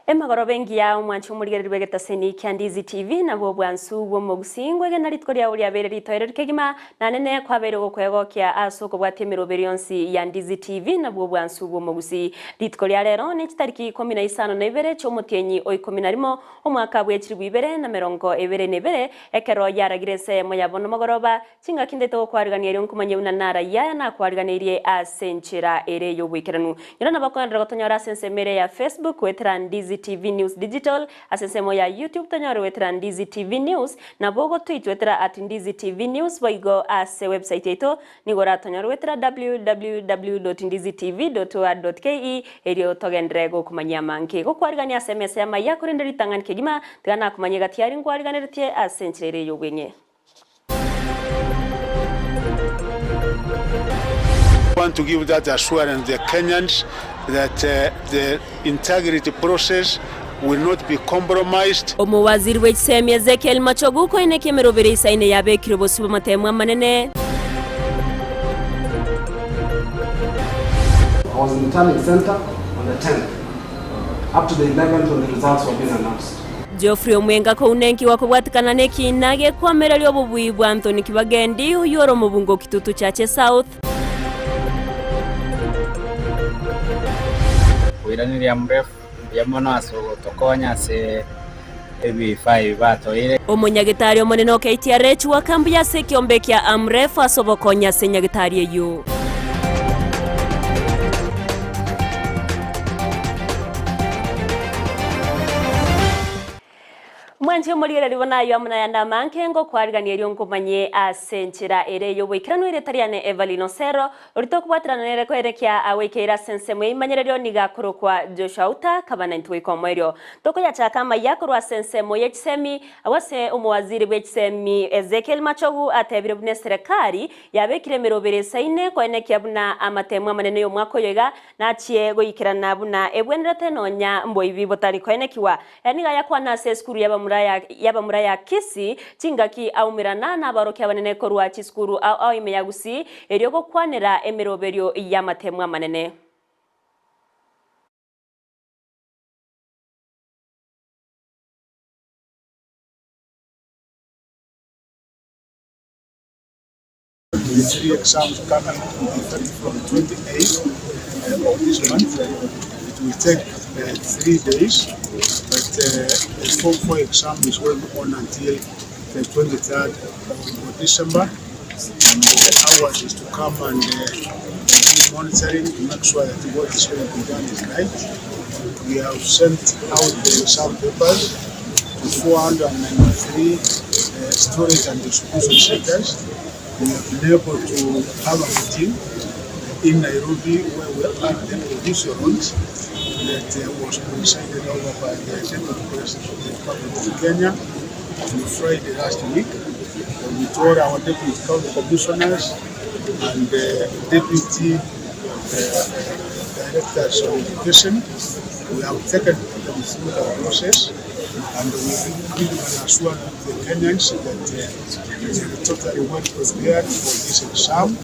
Emagoro bengi ya umwanchi umurigererwe getaseni kya Ndizi TV nabo bwansu bwo mogusingwe genaritko lya uri abere ritoere kegima nanene kwabere gokwego kya asoko bwatemero berionsi ya Ndizi TV nabo bwansu bwo mogusi ritko lya rero ni kitariki 15 na ibere cyo mutienyi o 10 omwaka bwekirwe ibere na merongo ibere nebere ekero yaragirese moyabono mogoroba kinga kindete go kwariganira nkumanye unanara ya na kwariganirie asenchera ere yo wikiranu nyana bakondera gotonyora sensemere ya Facebook wetra Ndizi TV News Digital asesemo ya YouTube tanyoro wetra Ndizi TV News na bogo tweet wetra @Ndizi TV News boigo ase website yeto nigora tanyoro wetra www.ndizitv.or.ke erio togendrego kumanya manke go kwarigania SMS ya maya kurenderi tangan kegima tigana kumanya gatiari ngwariganirtie asenchire yo gwenye. I want to give that assurance to the Kenyans that the integrity process will not be compromised. Omowaziri w'ekisemi Ezekiel Machoguko inekemero berisa ine yabekiro bosuba matemwa manene. I was in the turning center on the 10th. Up to the 11th when the results were being announced. Geoffrey Omwenga ko unenki wakubwatikana neki nage kwamera lyo bubui bwa Anthony Kibagendi uyoro mubungo kitutu chache South. Wiranira mrefu yamono aso tokonya se ebi5 batoire omonyagitari omonene okTRH wa kambu ya sekiombe kya amref asobokonya se nyagitari eyo. Mwanji omulire libona yo amuna yanda mankengo kwariganira lyonkomanye asenchira ere yo wikirano ire tariane Evalino Sero orito kubwatirana nere kwerekya awekera sensemwe imanyerero nigakoro kwa Joshua Uta kabana ntwikomoeryo toko ya chakama yakorwa sensemo yekisemi awase omwaziri w'ekisemi Ezekiel Machogu atebire bune serikali yabekire merobere saine kwenekya buna amatemwa manene yo mwako yoga nachie goyikirana buna ebwenrete nonya mboibi botari kwenekiwa yaniga yakwa na seskuru yaba muraya Kisii chingaki aumirana na barokya banene korwa chiskuru au ime ya Gusii eryo go kwanera emeroberio ya matemwa manene. The 3 exams coming from 28th of this month. It will take 3 days, but the Form 4 exam is going on until the 23rd of December. And ours is to come and do monitoring to make sure that what is going to be done is right. We have sent out the exam papers to 493 storage and distribution centers. We have been able to have a meeting in Nairobi where we had the provisions that was presided over by the Deputy President of the Republic of Kenya on Friday last week. We told our Deputy County Commissioners and Deputy Directors of Education. We have taken them through the process and we have given an assurance to the Kenyans that they are totally well prepared for this exam.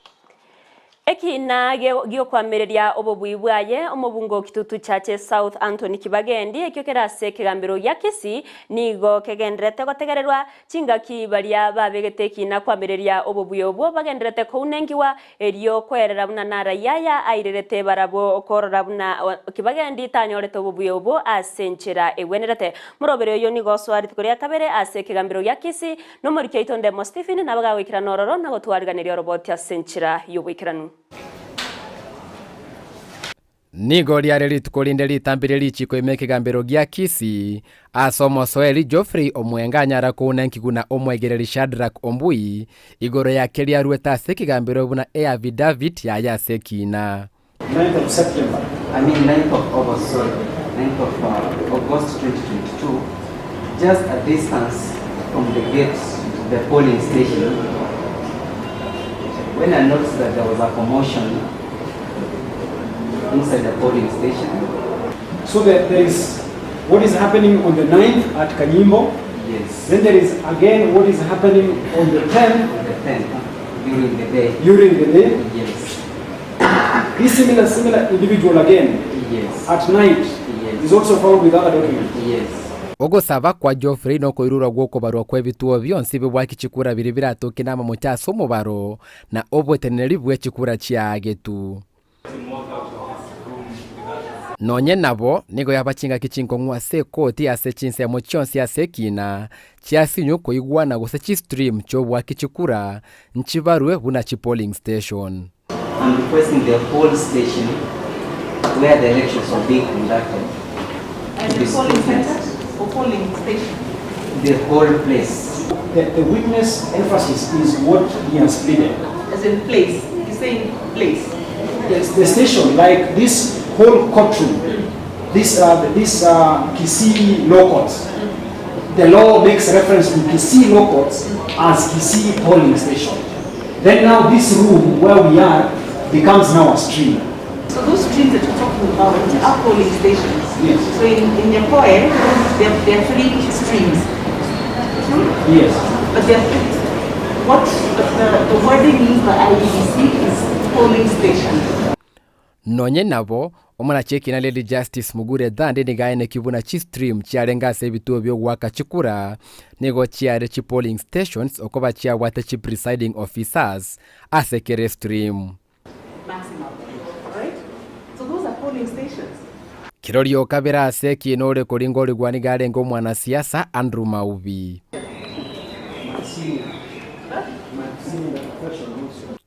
Eki na gyo kwamereria obobui bwaye omobungo kitutu chache South Anthony Kibagendi ekyokera se kigambiro ya Kisii nigo kegendrete gotegererwa chingaki baria babegeteki na kwamereria obobui obwo bagendrete ko unengiwa eryo kwerera buna nara yaya airerete barabo okorora buna Kibagendi tanyorete obobui obwo asenchera ewenerete murobere yo nigo swari tikoria kabere ase kigambiro ya Kisii no muri keitonde mo Stephen nabaga wikira nororo na gotwariganiria robot asenchera yo wikiranu. Nigo liare litukolinde litambire lichiko imekigambiro gya Kisii asomo soeli Geoffrey Omwenga nyara kunenkiguna omwegereri Shadrack Ombui igoro ya kelia rueta sekigambiro buna affidavit ya yasekina 9th of September, 9th of August, 9th of August 2022, just a distance from the gates to the polling station, when I noticed that there was a commotion inside the polling station. So there is what is happening on the 9th at Kanyimbo. Yes. Then there is again what is happening on the 10th. The 10th, during the day. During the day. Yes. This similar individual again. Yes. At night. Yes. is also found with other documents. Yes. Ogosaba kwa Geoffrey no koirura gwoko barwa kwa ebituo byonsi bibwaki chikura biri biratoke nama muchaso mubaro na obweteneri bwe chikura chiagetu. Nonye nabo nigo yabachinga kichinko ngwa se koti ase chinse mo chonsi ase kina chiasinyo ko igwana gose chi stream chobwa kichikura nchibarwe buna chi polling station. I'm requesting the whole station where the elections are being conducted. And the polling center or polling station? The whole place. The witness emphasis is what he has pleaded. As in place. He's saying place. The station, like this whole courtroom, this Kisii law courts. The law makes reference to Kisii law courts as Kisii polling station. Then now this room where we are becomes now a stream. So those streams that you're talking about are polling stations. Yes. So in your poem, there are 3 streams. Yes. But what the wording means by IEBC is polling station. Nonye nabo omwana cheki na Lady Justice Mugure Dhande nigaene kibuna chi stream chiarenga se bituo byo gwaka chikura nego chiare chi polling stations okoba chia wate chi presiding officers asekere stream. Maximum. Alright? So those are polling stations. Kirorio kabira ase kinore koringo rigwani garengo mwana siasa Andrew Mauvi.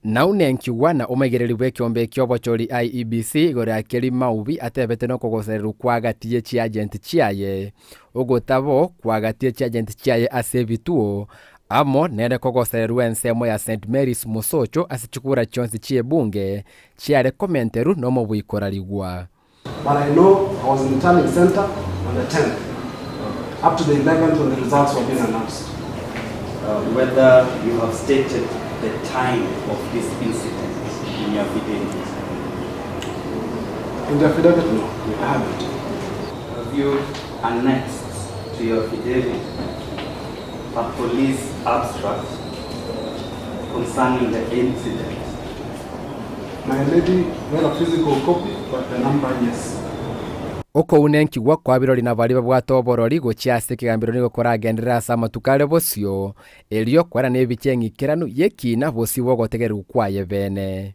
Naune nkiwana omegereri bwe kyombe kyobochori IEBC gore akeri Mauvi atebete no kogoseru kwagatie chi agent chiaye ogotabo kwagatie chi agent chiaye ase bituo amo nere kogoseru ensemo ya St Mary's Musocho asichukura chonsi chie bunge chiare komenteru no mo bwikorarigwa. But I know I was in the turning center on the 10th up to the 11th when the results were being announced. Whether you have stated the time of this incident in your affidavit? In the affidavit, no, I haven't. Have you annexed to your affidavit a police abstract concerning the incident? My lady made a physical copy, but the number, yes. Oko unenki gwa kwa birori na bari bwatoborori gochiase kigambiro nigo koragendera sama tukale bosio elio kwara nebichengi kiranu yekina bosi wogotegeru kwaye bene.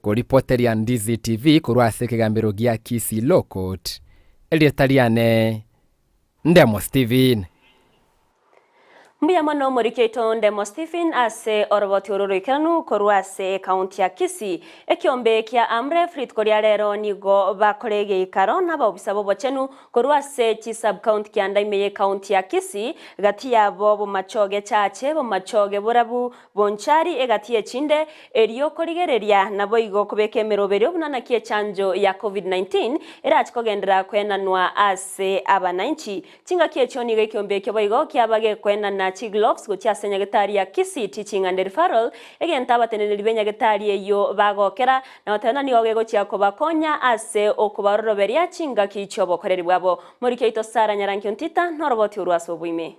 Ko reporter ya Ndizi TV kurwase kigambiro gia Kisii Lokot Elietaliane Ndemo Steven. Mbuya mano morikeito Ndemo Stephen ase oroboti ororikanu korwase county ya Kisii ekiombe kia amre frit koria rero nigo bakorege ikaro naba obisabo bochenu korwase chi sub county kia Ndaimeye county ya Kisii gati yabo bo machoge chache bo machoge borabu bonchari egati echinde eriyo korigereria nabo igo kubeke meroberio bunana kie chanjo ya COVID-19 era achikogendera kwenanwa ase abananchi chinga kie choni ge kiombe kyo igo kia bage kwenana gloves gocha senyagetari ya Kisii teaching and referral egenta batenene benyagetari eyo bagokera na otana ni oge gocha ko bakonya ase okubaroroberia chinga kicho bokoreri bwabo muri keito Sara Nyaranki Ntita noroboti urwaso bwime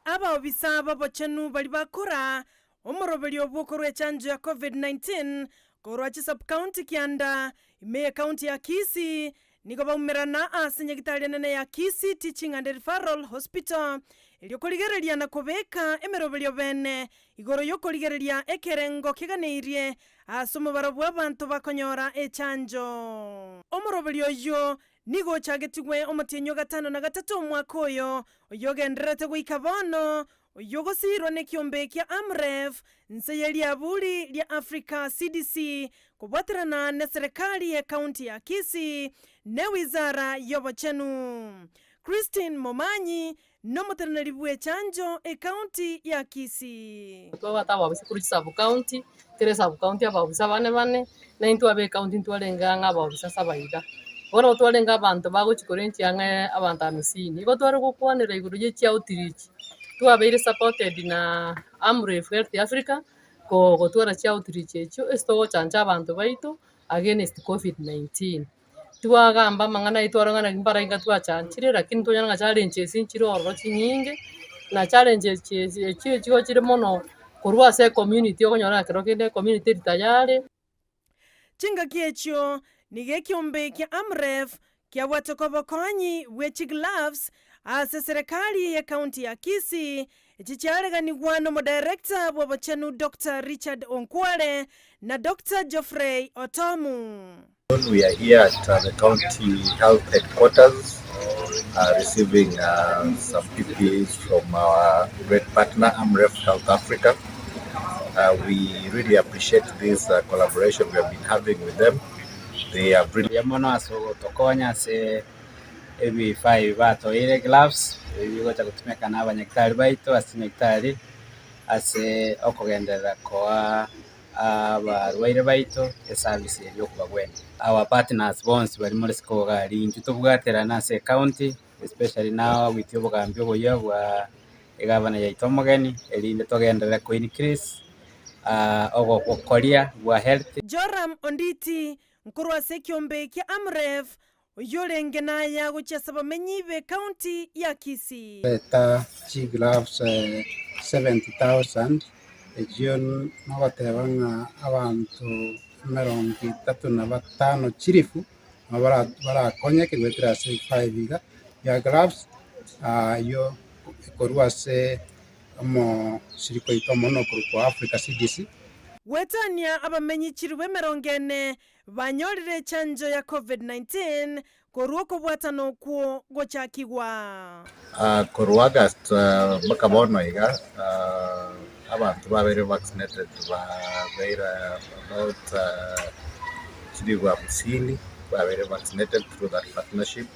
aba obisaba bochenu bali bakora omoroberi obwokorwe chanjo ya COVID-19 korwa sub county kianda Eyemo county ya Kisii nigo baumerana asenyagitari nene ya Kisii teaching and referral hospital elio koligereria na kobeka emerobelio bene igoro yo koligereria ekerengo kiganeirie asomo barobwa abantu bakonyora echanjo omorobelio yo nigo chagetigwe omotienyo 5 na 3 mwaka oyo oyogenderete goikabono oyogosirwa ne kiombe kia Amref nseyeli abuli lia Africa CDC kubwatirana na serikali ya county ya Kisii ne wizara yobochenu Christine Momanyi no maternali bwe chanjo county ya Kisii kwa taba bisikuri sub county tere sub county aba bisabane bane na into abe county ntwalenga ngaba bisasaba ida ora twalenga abantu bagochikorenti yange abantu amisini igo tware gukwanira iguru ye chia outreach twabeire supported na Amref Health Africa ko twara chia outreach echo esto chanja abantu baitu against COVID-19 tuagamba mangana itwarangana gimbara inga twachanchire lakini tonyanga challenge sinchiro oro chinyinge na challenge chigo chire mono kurwa se community okonyora kero kende community tayari chinga kiechio nige kiombe kia Amref kia watokobokonyi wechi gloves ase serikali ya kaunti ya Kisii chichareganigwa no director wabachenu Dr. Richard Onkwale na Dr. Geoffrey Otomu. We are here at the county health headquarters receiving some PPEs from our great partner Amref Health Africa. We really appreciate this collaboration we have been having with them. They are really Eyemo tokonya se EB5 batoire gloves ibigocha gutumika n'abanyagitari baito asinyagitari ase okugendera kwa abarwaire baito service yo kubagwena. Our partners bonse bari muri sikogari injuto bwaterana se county, especially now with yobugambi obuya bwa egavana ya itomogeni elinde togendera ku increase ogokoria bwa health. Joram Onditi nkurwa se kiombe kia Amref yolengenaya guchesa bamenyi be county ya Kisii. Beta chi gloves 70,000 ejion nabatebanga abantu 35 chirifu bara konya ke gwetera se 5 ya gloves yo korwa se mo siriko itomo no kwa Africa CDC. Wetania abamenyi chiriwe 40 banyorire chanjo ya COVID-19 koruoko bwatano kuo gochakigwa. Koruaga bakabono iga abantu babere vaccinated babere about chirigwa Gusii babere vaccinated through that partnership.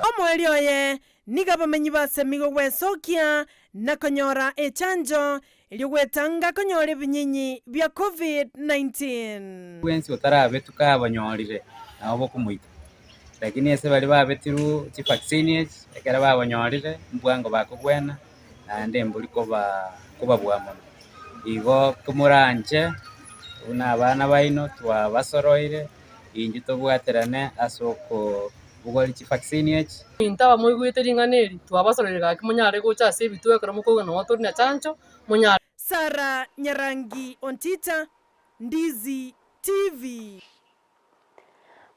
Omwelioye niga bamenyi basemigo wesokia na konyora echanjo iliwetanga konyore binyinyi bya COVID-19. Wensi otarabe tukabanyorire nabo kumuita. Lakini ese bali babetiru chi vaccine ekera babanyorire mbwango bakugwena ande mbuliko kubabwamo. Igo kumuranje una abana baino twa basoroire injito bwaterane asoko bugori chi vaccine intaba muigwite ringaneri twabasorere gaki munyare gocha se bitwe kara mukogo no tori na chancho munyare. Sara Nyarangi Ontita, Ndizi TV.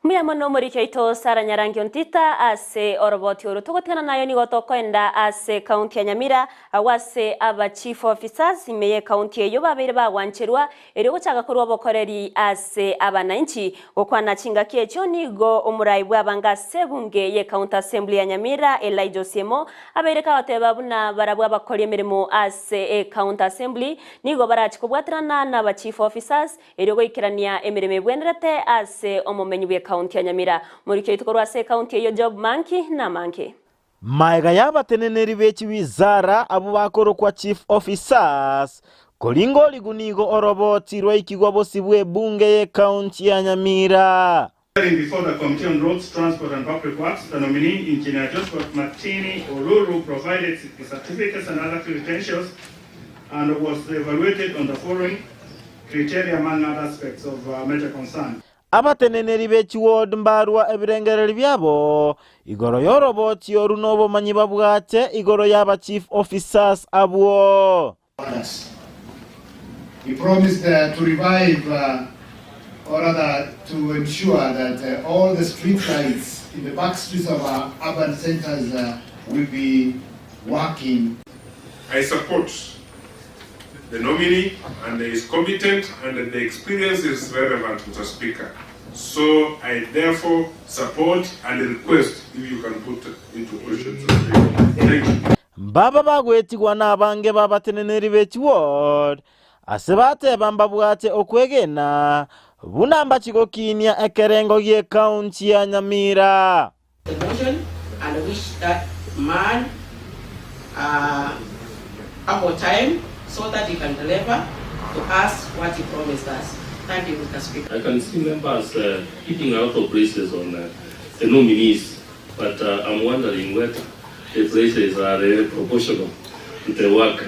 Muyamo no muri chaito Sara Nyarangi Ontita ase oroboti oro tugotena nayo ni gotokoenda ase county ya Nyamira awase aba chief officers imeye county eyo babere bagwancherwa eri gochaga kurwa bokoreri ase abananchi okwana chinga kiecho nigo omurai bwabanga sebunge ye county assembly ya Nyamira Eyemo abere ka bateba buna barabwa bakori emirimo ase county assembly nigo barachikobwatrana na aba chief officers eri goikirania emirimo bwenderete ase omumenyi bwe county ya Nyamira muri cyo itukorwa se county yo job monkey na monkey maiga yabateneneri bechi wizara abo bakoro kwa chief officers kolingo ligunigo oroboti rwaikigwa bosibwe bunge ye county ya Nyamira. Before the Committee on Roads, Transport and Public Works, the nominee Engineer Joseph Martini Oruru provided the certificates and other credentials and was evaluated on the following criteria among other aspects of major concern. Abateneneri bechi ward mbarwa ebirengereri byabo igoro yoroboti orunobo manyi babwate igoro yaba chief officers abwo. He promised to revive or rather to ensure that all the street lights in the back streets of our urban centers will be working. I support the nominee, and he is competent, and the experience is relevant, Mr. Speaker. So I therefore support and request if you can put into question. Thank you. Baba bagwetigwa nabange babateneneri bechi ward asebate bambabwate okwegena bunamba chigokinia ekerengo ye county ya Nyamira. The motion and wish that man about time so that he can deliver to us what he promised us. Thank you, Mr. Speaker. I can see members picking out of places on the nominees, but I'm wondering whether the places are really proportional to the work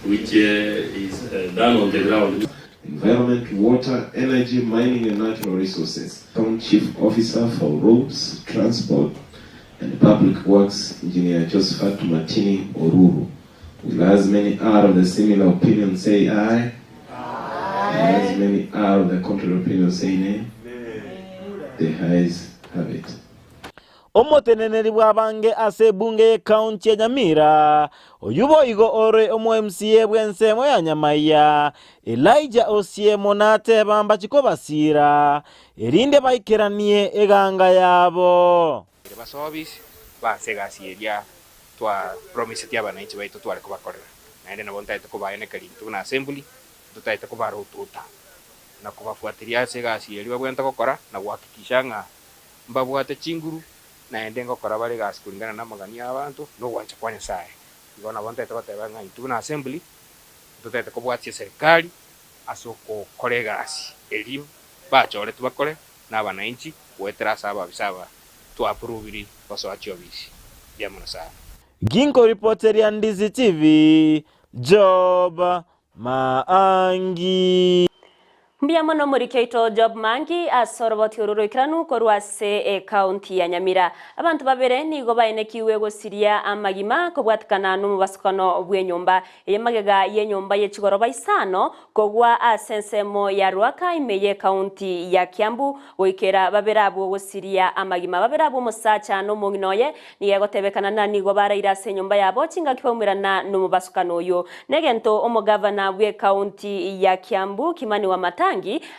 which is done on the ground. Environment, water, energy, mining and natural resources. Town Chief Officer for Roads, Transport and Public Works, Engineer Joseph Martini Oruru. Will as many are of the similar opinion say aye? Aye. As many are the contrary opinions, say nay. The ayes have it. Omoteneneri bwabange ase bunge county ya Nyamira oyubo igo ore omo MCA bwensemo ya Amayia Elijah Osiemo nateba mbachiko basira erinde baikeranie eganga yabo basobisi basegasiria twa promise tia bananchi baitu twale kubakorera naende nabo ntaite kubaene kali tuna assembly tutaite kubarututa na kubafuatilia segasiria bwenta gukora na guhakikisha nga mbabwate chinguru naende ngokora bari gas kulingana na magania abantu no gwancha kwanya sae ngona bonte tokoteba nga tuna assembly tutaite kubwatia serikali asoko kore gas elimu bachore tubakore na bananchi wetera saba bisaba tu approve baso achobisi diamona sana Ginko reporter ya Ndizi TV Job Maangi Mbia mono murikeito Job Mangi asoroboti ururukiranu korwase county ya Nyamira. Abantu babere nigo baenekiwe gosiria amagima kobwatikana n'umubasukano bw'enyumba. Eyemagega y'enyumba y'ekigoroba isano kogwa asensemo ya Ruaka imeye county ya Kiambu goikera babera abo gosiria amagima babera abo musacha no munginoye niyegotebekana na nigo baraira se nyumba yabo kinga kipamirana n'umubasukano uyo. Negento omugavana bwe county ya Kiambu Kimani wa Mata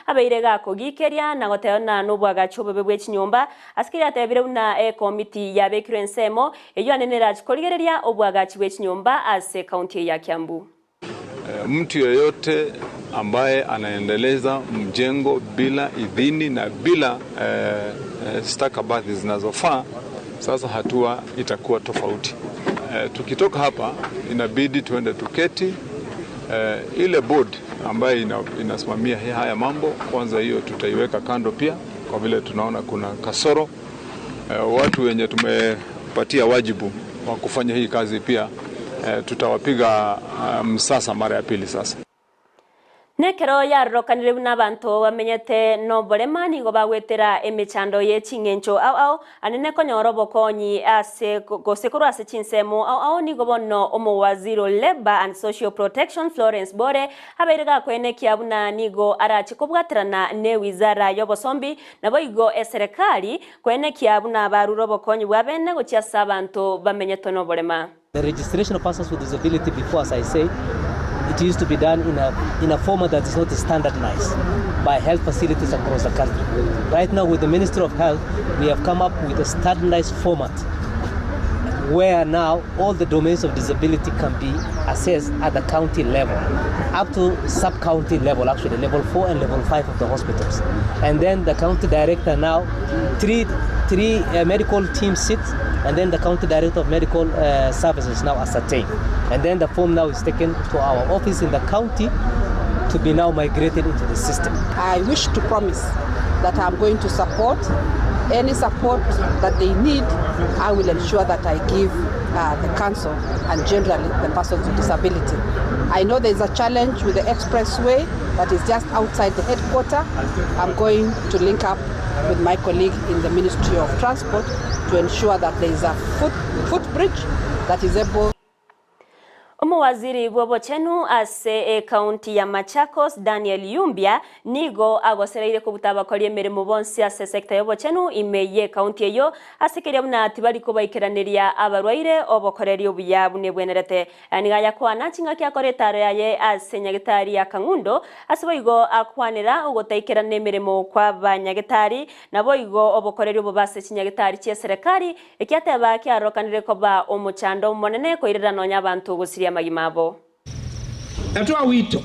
abeirega kogikeria na goteona nubwaga chobe bw'ekinyumba asikira atebire una komiti ya bekiro ensemo eyo anenera chikoligereria obwaga bw'ekinyumba ase county ya Kiambu. Mtu yoyote ambaye anaendeleza mjengo bila idhini na bila stakabadhi zinazofaa, sasa hatua itakuwa tofauti. Tukitoka hapa inabidi tuende tuketi ile board ambaye inasimamia haya mambo, kwanza hiyo tutaiweka kando pia kwa vile tunaona kuna kasoro. Watu wenye tumepatia wajibu wa kufanya hii kazi pia tutawapiga msasa mara ya pili sasa. Nekero yarokanire n'abantu bamenyete no boremani go bagwetera emechando y'echingencho au anene konyoro bokonyi ase gosekuru ase chinsemo au ni go bonno omo waziro labor and social protection Florence Bore abairega kwene kiabuna nigo arachikobwaterana ne wizara y'obosombi nabo igo eserikali kwene kiabuna baruro bokonyi bwabene gochiasa abantu bamenyeto no borema. The registration of persons with disability before, as I say, it used to be done in a format that is not standardized by health facilities across the country. Right now, with the Ministry of Health, we have come up with a standardized format where now all the domains of disability can be assessed at the county level, up to sub-county level, actually, level 4 and level 5 of the hospitals. And then the county director now, three medical teams sit, and then the county director of medical services now ascertain. And then the form now is taken to our office in the county to be now migrated into the system. I wish to promise that I'm going to support any support that they need. I will ensure that I give the council and generally the persons with disability. I know there's a challenge with the expressway that is just outside the headquarters. I'm going to link up with my colleague in the Ministry of Transport to ensure that there is a footbridge that is able. Waziri bwobochenu ase county ya Machakos Daniel Yumbia nigo agosereire kubutaba kori emirimo bonse ase sector yobochenu imeye county eyo asekeria buna tibali kubaikeraniriya abarwaire obokoreri obuyabu nebwenerete anigaya kwana chinga kya koretare yaye ase nyagitari ya Kangundo aseboigo akwanira ugotaikerana emirimo kwa banyagitari naboigo obokoreri obubase chinyagitari che serikali ekyateba kyarokanire koba omuchando monene koirira nonya abantu gusiria magimabo. Natoa wito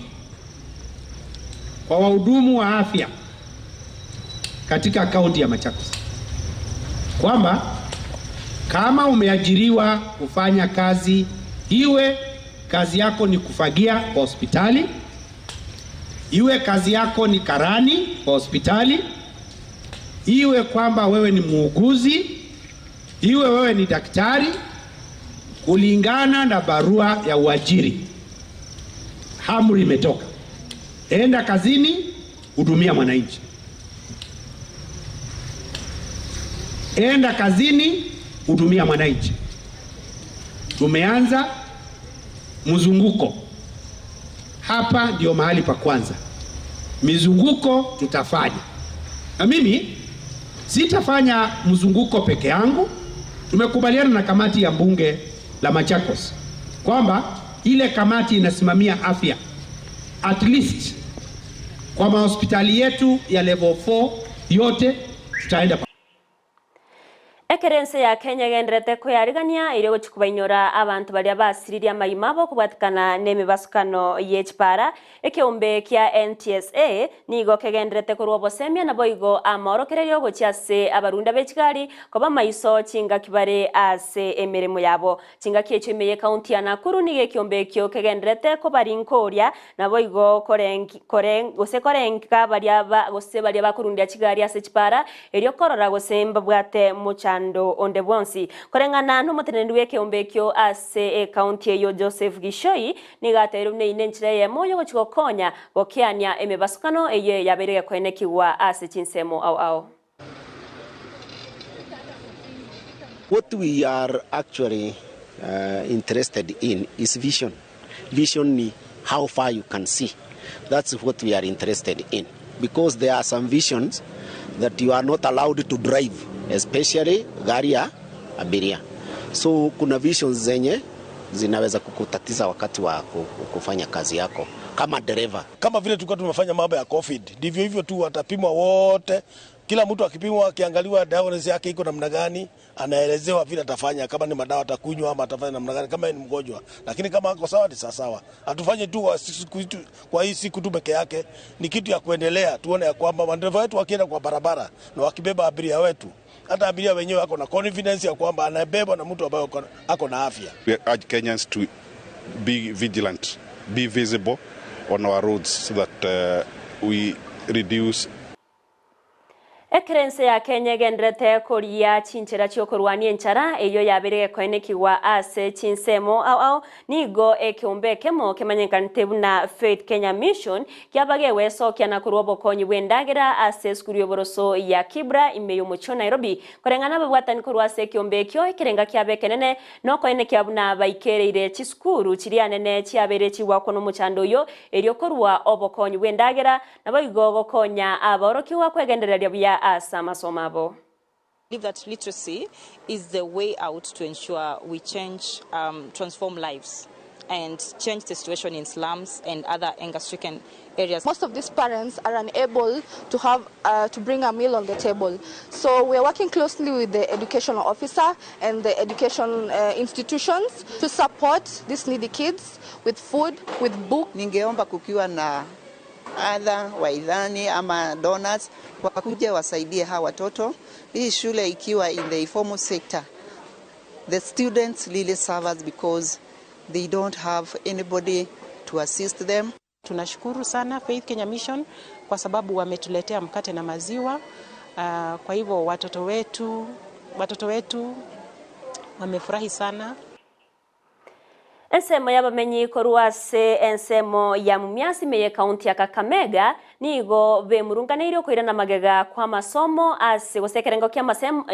kwa wahudumu wa afya katika kaunti ya Machakos kwamba kama umeajiriwa kufanya kazi, iwe kazi yako ni kufagia kwa hospitali, iwe kazi yako ni karani kwa hospitali, iwe kwamba wewe ni muuguzi, iwe wewe ni daktari, kulingana na barua ya uajiri, amri imetoka. Enda kazini, hudumia mwananchi. Enda kazini, hudumia mwananchi. Tumeanza mzunguko. Hapa ndio mahali pa kwanza. mizunguko tutafanya. Na mimi sitafanya mzunguko peke yangu. Tumekubaliana na kamati ya bunge la Machakos kwamba ile kamati inasimamia afya at least kwa mahospitali yetu ya level 4 yote tutaenda. Ekerense ya Kenya genderete kuyarigania ire guchikubainora abantu baria basiriria maimabo kubwatikana nemibasukano yechipara ekiombe kia NTSA nigo kegenderete kurwa bosemia na boigo amorokererio gochiase abarunda bechigari koba maiso chinga kibare ase emeremo yabo chinga kiechemeye county ya Nakuru nige kiombe kyo kegenderete kobarinkoria na boigo korenga baria bakurundia chigari ase chipara erio korora gosemba bwate mucha onde bonsi korengana n'umutenendu weke ombekyo ase county yo Joseph Gishoi nigateru ne inenchire Eyemo yo gochikokonya gokiania emebasukano eye yabereye kwenekiwa ase chinsemo au. What we are actually interested in is vision. Vision ni how far you can see. That's what we are interested in, because there are some visions that you are not allowed to drive, especially gari ya abiria. So kuna visions zenye zinaweza kukutatiza wakati wa kufanya kazi yako kama dereva. Kama vile tulikuwa tumefanya mambo ya COVID, ndivyo hivyo tu watapimwa wote. Kila mtu akipimwa, akiangaliwa dawa yake iko namna gani, anaelezewa vile atafanya, kama ni madawa atakunywa ama atafanya namna gani, kama ni mgonjwa. Lakini kama ako sawa ni sawa. Atufanye tu kwa hii siku tu peke yake, ni kitu ya kuendelea. Tuone ya kwamba madereva wetu wakienda kwa barabara na wakibeba abiria wetu, hata abiria wenyewe wako na confidence ya kwamba anabebwa na mtu ambaye ako na afya. We urge Kenyans to be vigilant, be visible on our roads so that we reduce. Ekerense ya Kenya genderete koria chinchera chiokorwani enchara eyo yabereye kwenekiwa ase chinsemo au nigo ekiombe kemo kemanyenkantebu na Faith Kenya Mission kiabagewe sokia na kurobo konyi bwendagera ase skuru yoboroso ya Kibra imeyo mucho Nairobi korengana babwatani korwase kiombe kyo ekerenga kiabekenene no kwenekiabu na baikereire chiskuru chirianene chiabere chiwako no muchando yo eryo korwa obokonyi bwendagera nabo igogo konya aborokiwa kwegendereria bya I believe that literacy is the way out to ensure we change, transform lives and change the situation in slums and other anger-stricken areas. Most of these parents are unable to have to bring a meal on the table. So we are working closely with the educational officer and the education institutions to support these needy kids with food, with books. Ningeomba kukiwa na adha waidhani ama donors wakuja wasaidie hawa watoto. Hii shule ikiwa in the informal sector, the students really suffers because they don't have anybody to assist them. Tunashukuru sana Faith Kenya Mission kwa sababu wametuletea mkate na maziwa. Kwa hivyo watoto wetu wamefurahi sana. Ensemo y'abamenyi korwase ensemo ya Mumias meye county ya Kakamega nigo bemurunganiro kwirana magega kwa masomo ase gosekerengo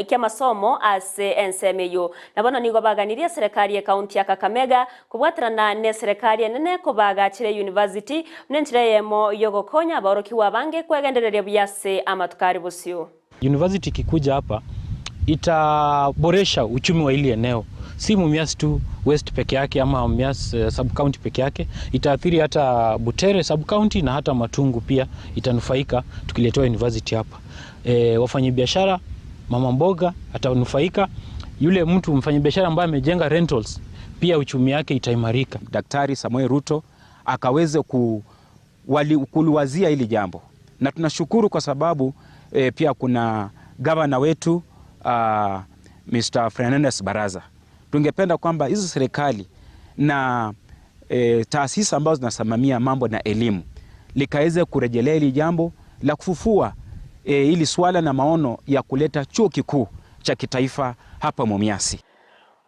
kya masomo ase ensemeyo nabono nigo baganiria serikali ya county ya Kakamega kubwatirana ne serikali nene kubaga chire university nenchire Eyemo yogokonya aborokiwa bange kwegendereria byase amatukari busio. University kikuja hapa itaboresha uchumi wa ili eneo. Si Mumias tu West peke yake ama Mumias sub-county peke yake, itaathiri hata Butere sub-county na hata Matungu pia itanufaika tukiletewa university hapa. Wafanyabiashara, mama mboga atanufaika, yule mtu mfanyabiashara ambaye amejenga rentals pia uchumi yake itaimarika. Daktari Samuel Ruto akaweze kuliwazia hili jambo. Na tunashukuru kwa sababu pia kuna gavana wetu Mr. Fernandez Baraza. Tungependa kwamba hizo serikali na taasisi ambazo zinasimamia mambo na elimu likaweze kurejelea hili jambo la kufufua ili swala na maono ya kuleta chuo kikuu cha kitaifa hapa Mumias.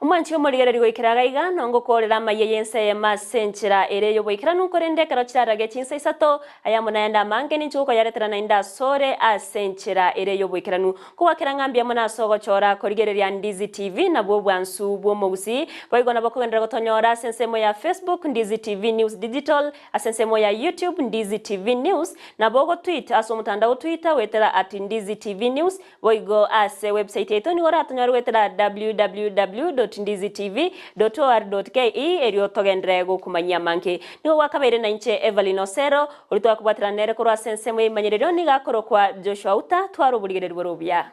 Omwanchi omurigereri goikiraga iga nongokorera Amayia Ensa emasenchera ere yoboikira nukorende karo kirarage chinsa isato Eyemo naenda mange ninchuko yaretera na inda sore asenchera ere yoboikiranu kuwakira ngambia mona sogo chora korigereria Ndizi TV na bwo bwansu bwo Gusii boigo na bakogendera gotonyora asensemo ya Facebook Ndizi TV News Digital asensemo ya YouTube Ndizi TV News na bogo tweet aso mutandao Twitter wetera @Ndizi TV News boigo ase website yetu ni ora tonyora wetera www.ndizitv.or.ke erio togendere gukumanyia manke nigo wakabere na inche Evelyn Osero ulitwa kubatira nere kurwa sensemo imanyerero ni gakoro kwa Joshua Uta twaro burigererwe rubya.